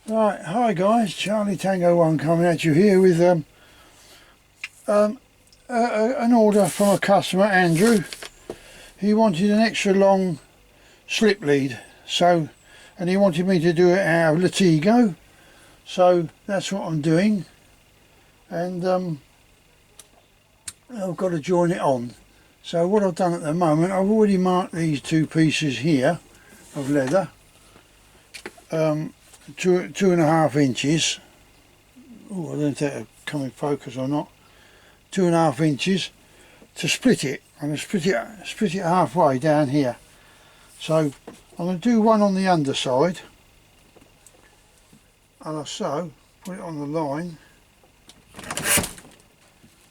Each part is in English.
Right, hi guys, Charlie Tango 1 coming at you here with an order from a customer, Andrew. He wanted an extra long slip lead, and he wanted me to do it out of Latigo, so that's what I'm doing, and I've got to join it on. So what I've done at the moment, I've already marked these two pieces here of leather, 2.5 inches. Oh, I don't know if that'll come in focus or not. 2.5 inches to split it. I'm going to split it halfway down here. So I'm going to do one on the underside, and so put it on the line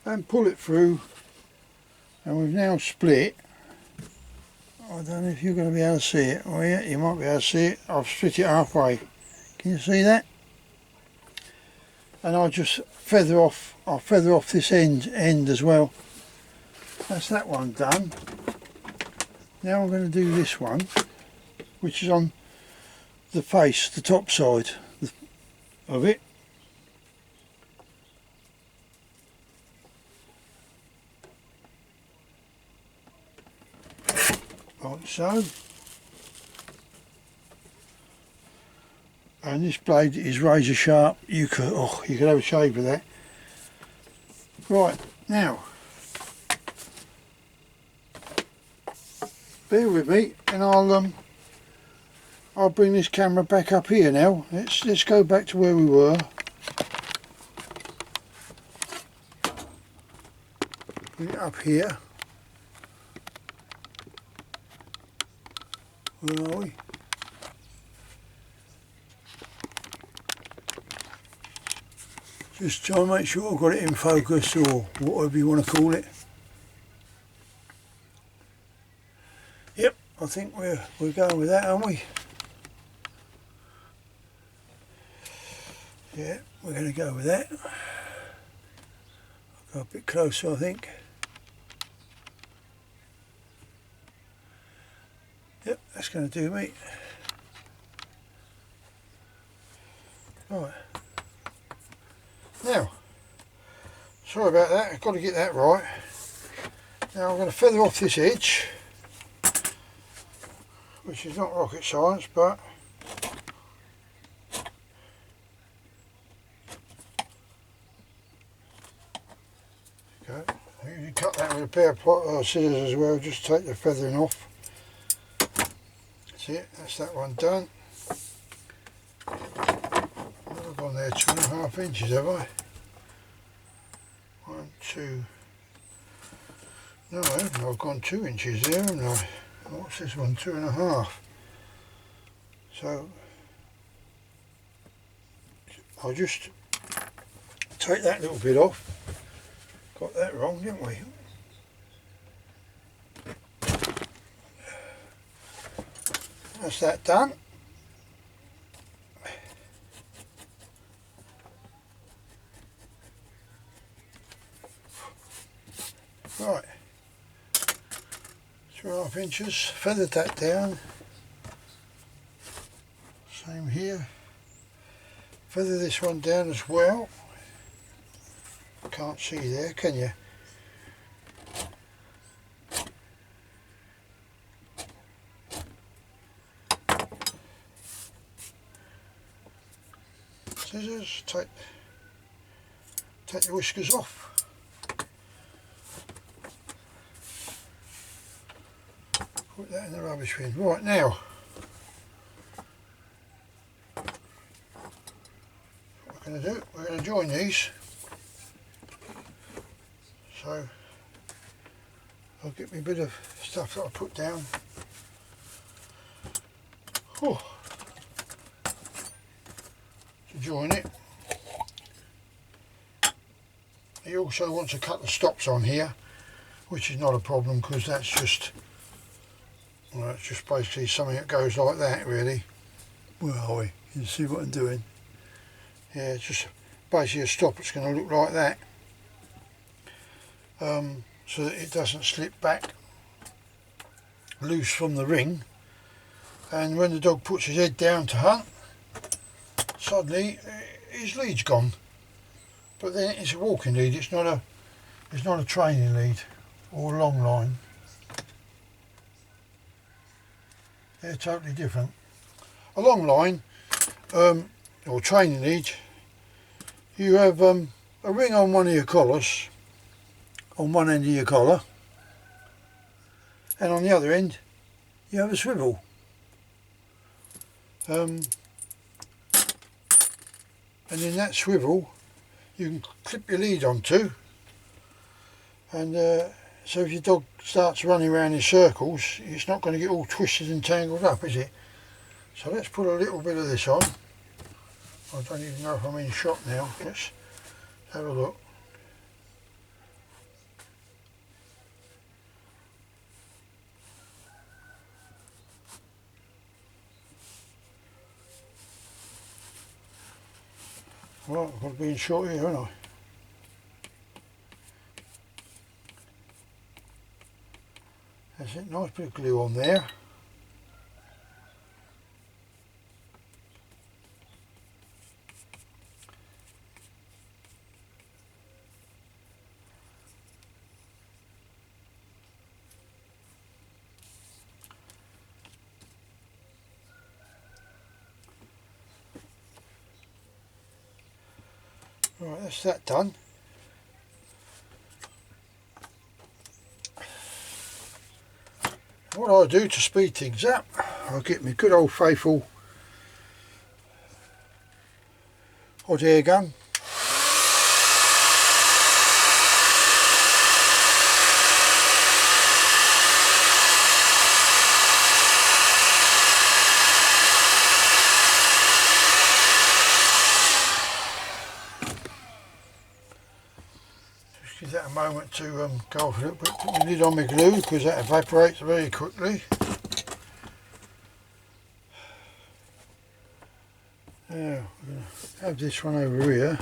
and pull it through, and we've now split. I don't know if you're going to be able to see it. Oh yeah, you might be able to see it. I've split it halfway. Can you see that? And I'll just feather off. I'll feather off this end as well. That's that one done. Now I'm going to do this one, which is on the face, the top side of it. Like so. And this blade is razor sharp. You could have a shave with that. Right, now bear with me, and I'll bring this camera back up here now. Let's go back to where we were. Bring it up here. Where are we? Just try and make sure I've got it in focus, or whatever you want to call it. Yep, I think we're going with that, aren't we? Yeah, we're going to go with that. I'll go a bit closer, I think. Yep, that's going to do me. Right. Now, sorry about that, I've got to get that right. Now I'm going to feather off this edge, which is not rocket science, but okay. You can cut that with a pair of scissors as well, just take the feathering off. That's it, that's that one done. I've gone there 2.5 inches, have I? 1, 2. No, I haven't. I've gone 2 inches there, haven't I? What's this one? 2.5. So I'll just take that little bit off. Got that wrong, didn't we? That's that done. Right, 2.5 inches, feathered that down. Same here. Feather this one down as well. Can't see there, can you? Scissors, take the whiskers off. Put that in the rubbish bin. Right, now what we're going to do, we're going to join these. So I'll get me a bit of stuff that I put down. To join it. He also wants to cut the stops on here, which is not a problem because that's just, well, it's just basically something that goes like that, really. Where are we? You can see what I'm doing. Yeah, it's just basically a stop that's going to look like that, so that it doesn't slip back loose from the ring. And when the dog puts his head down to hunt, suddenly his lead's gone. But then it's a walking lead, it's not a training lead or long line. They're totally different. A long line or training lead, you have a ring on one of your collars, on one end of your collar, and on the other end you have a swivel. And in that swivel you can clip your lead onto, and so if your dog starts running around in circles, it's not going to get all twisted and tangled up, is it? So let's put a little bit of this on. I don't even know if I'm in shot now. Let's have a look. Well, I've got to be in shot here, haven't I? That's it, nice bit of glue on there. Right, that's that done. What I do to speed things up, I'll get my good old faithful hot air gun. Give that a moment to go off a little bit. Put my lid on my glue because that evaporates very quickly. Now we're going to have this one over here.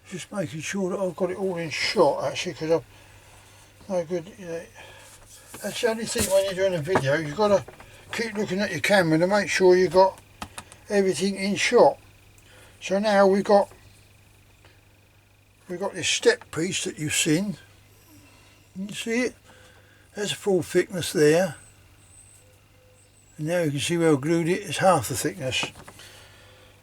Just making sure that I've got it all in shot actually, because I'm no good, you know. That's the only thing when you're doing a video, you've got to keep looking at your camera to make sure you've got everything in shot. So now we've got this step piece that you've seen. You see it? There's a full thickness there. And now you can see where I glued it, it's half the thickness.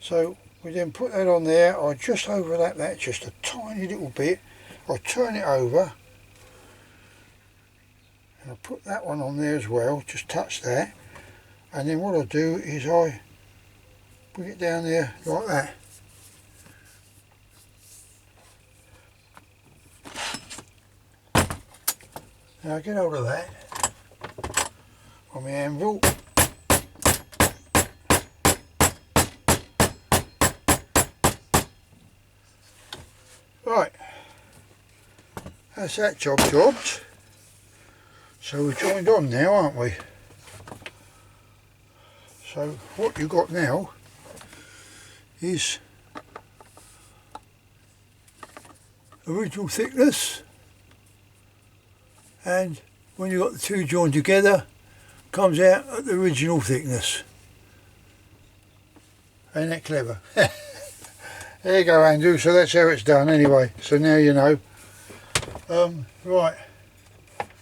So we then put that on there. I just overlap that just a tiny little bit. I turn it over and I put that one on there as well, just touch that, and then what I do is I bring it down there like that. Now I get hold of that on my anvil. Right, that's that job jobbed. So we're joined on now, aren't we? So what you've got now is original thickness, and when you've got the two joined together, comes out at the original thickness. Ain't that clever? There you go, Andrew. So that's how it's done anyway. So now you know. Right,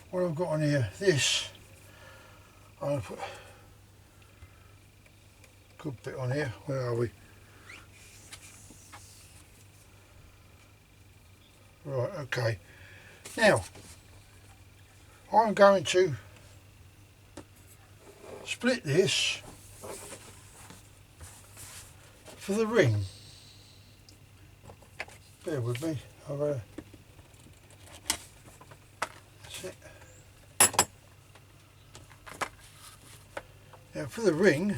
what I've got on here, this, I'm going to put a good bit on here. Where are we? Right, okay. Now, I'm going to split this for the ring. Bear with me. That's it. Now for the ring,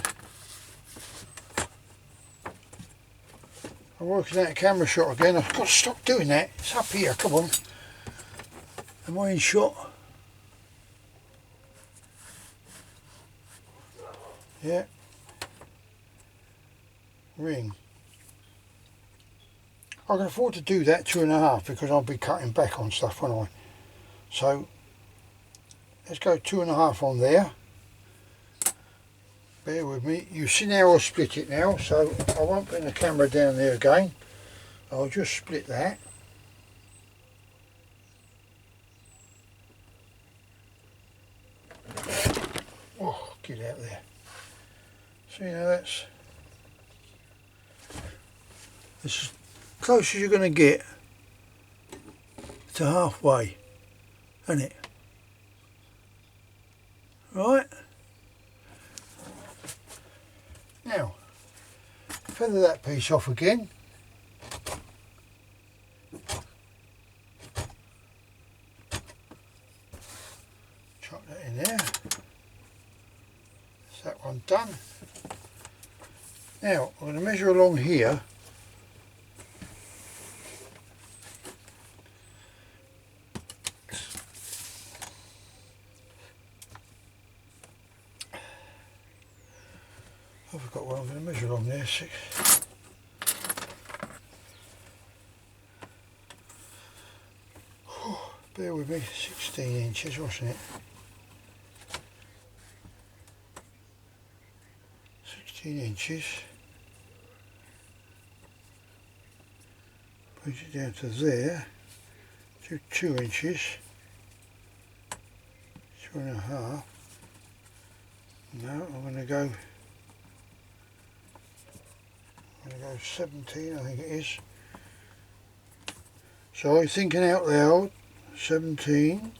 I'm working out a camera shot again. I've got to stop doing that. It's up here. Come on. Am I in shot? Yeah, ring. I can afford to do that 2.5 because I'll be cutting back on stuff, won't I? So let's go 2.5 on there. Bear with me. You see now I'll split it now, so I won't bring the camera down there again. I'll just split that. Oh, get out there. See now that's as close as you're going to get to halfway, isn't it? Right. Now, feather that piece off again. Chuck that in there. That's that one done. Now, I'm going to measure along here. I forgot what I'm going to measure along there. Bear with me, 16 inches, wasn't it? 16 inches. Put it down to there, to 2 inches, 2.5. No, I'm going to go 17, I think it is. So I'm thinking out loud, 17,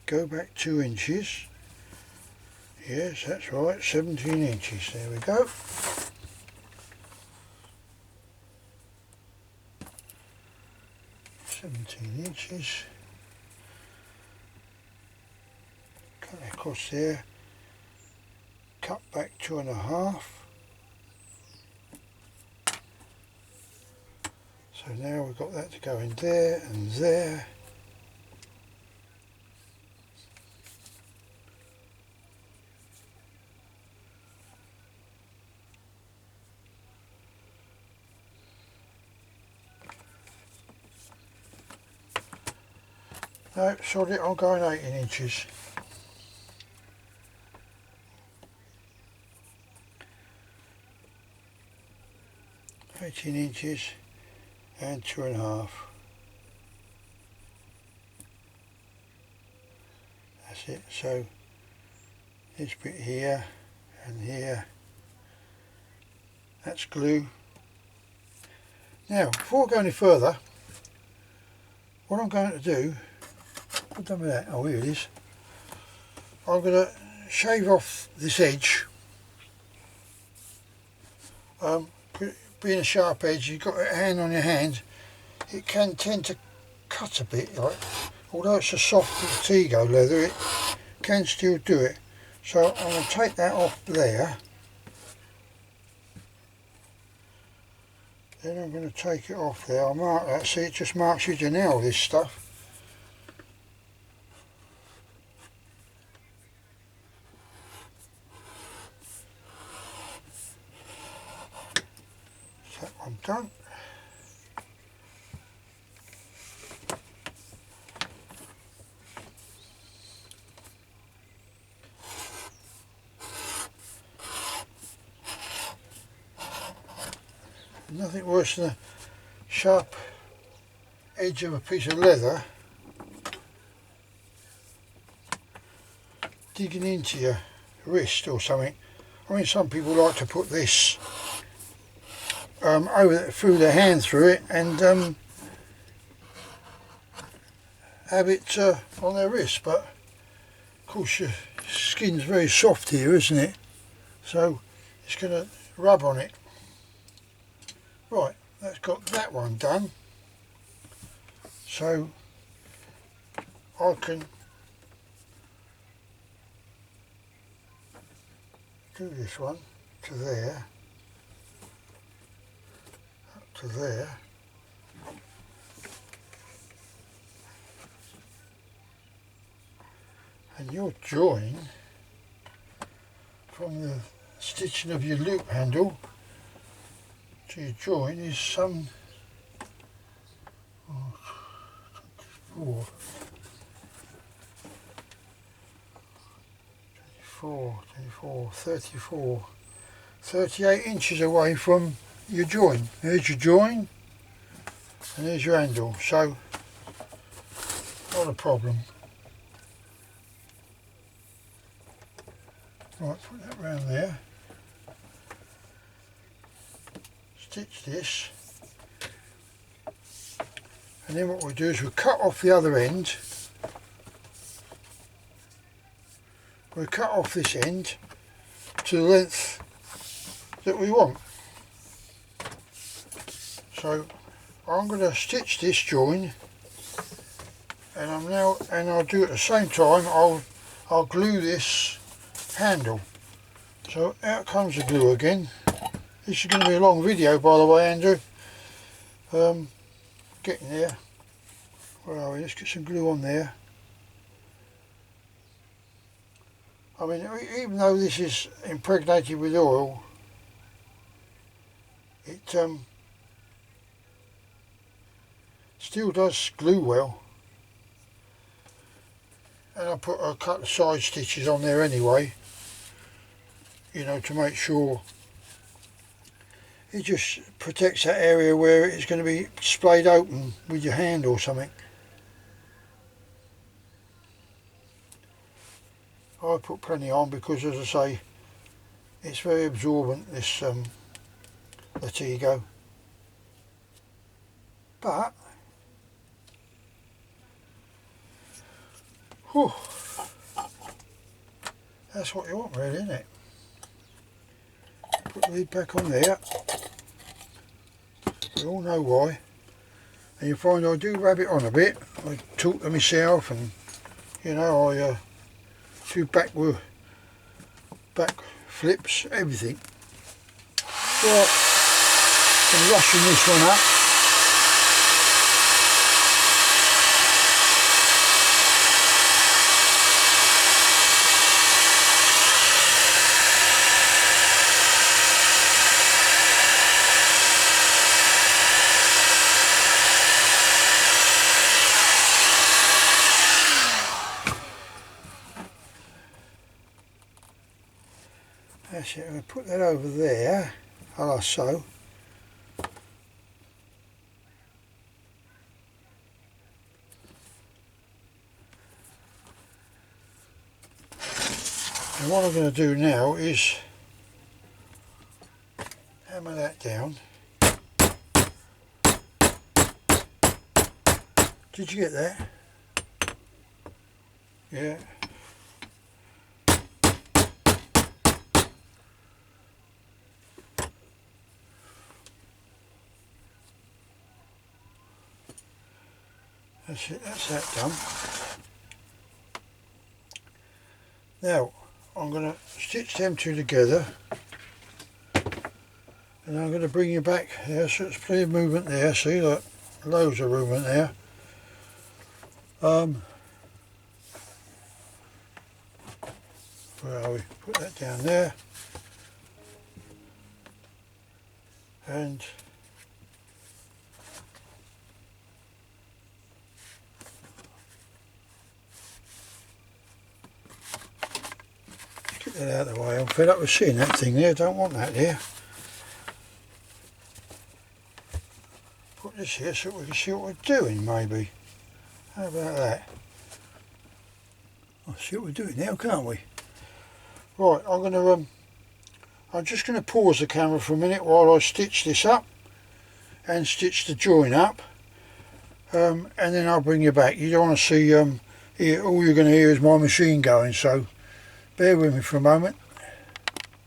go back 2 inches. Yes, that's right, 17 inches, there we go. Inches. Cut across there, cut back 2.5. So now we've got that to go in there and there. No, sod it, I'm going 18 inches. And 2.5. That's it. So this bit here and here, that's glue. Now, before I go any further, what I'm going to do, I've done with that, oh here it is, I'm going to shave off this edge. Being a sharp edge, you've got a hand on your hand, it can tend to cut a bit, like, although it's a soft Tego leather, it can still do it. So I'm going to take that off there, then I'm going to take it off there. I'll mark that, see it just marks you to nail this stuff. That one done. Nothing worse than a sharp edge of a piece of leather digging into your wrist or something. I mean, some people like to put this through their hand through it and have it on their wrist, but of course your skin's very soft here, isn't it? So it's going to rub on it. Right, that's got that one done. So I can do this one to there, up to there. And your join from the stitching of your loop handle to your join is some 38 inches away from your join. There's your join and there's your handle, so not a problem. Right, put that round there. Stitch this. And then what we'll do is we'll cut off the other end. We'll cut off this end to the length that we want. So I'm going to stitch this join, and I'll do at the same time I'll glue this handle. So out comes the glue again. This is going to be a long video, by the way, Andrew. Getting there. Where are we? Let's get some glue on there. I mean, even though this is impregnated with oil, it still does glue well. And I put a couple of side stitches on there anyway, you know, to make sure it just protects that area where it's going to be splayed open with your hand or something. I put plenty on because, as I say, it's very absorbent, this Latigo. But whew, that's what you want, really, isn't it? Put the lid back on there. We all know why. And you find I do rub it on a bit. I talk to myself, and you know, I do back flips, everything. Right, I'm rushing this one up. That's it, I'm going to put that over there, like so. And what I'm going to do now is hammer that down. Did you get that? Yeah. That's it, that's that done. Now I'm going to stitch them two together, and I'm going to bring you back there, so it's plenty of movement there, see, like loads of movement there. Where are we? Put that down there, and get that out of the way. I'm fed up with seeing that thing there, don't want that there. Put this here so we can see what we're doing, maybe. How about that? I'll see what we're doing now, can't we? Right, I'm just going to pause the camera for a minute while I stitch this up and stitch the join up, and then I'll bring you back. You don't want to see, all you're going to hear is my machine going, so bear with me for a moment.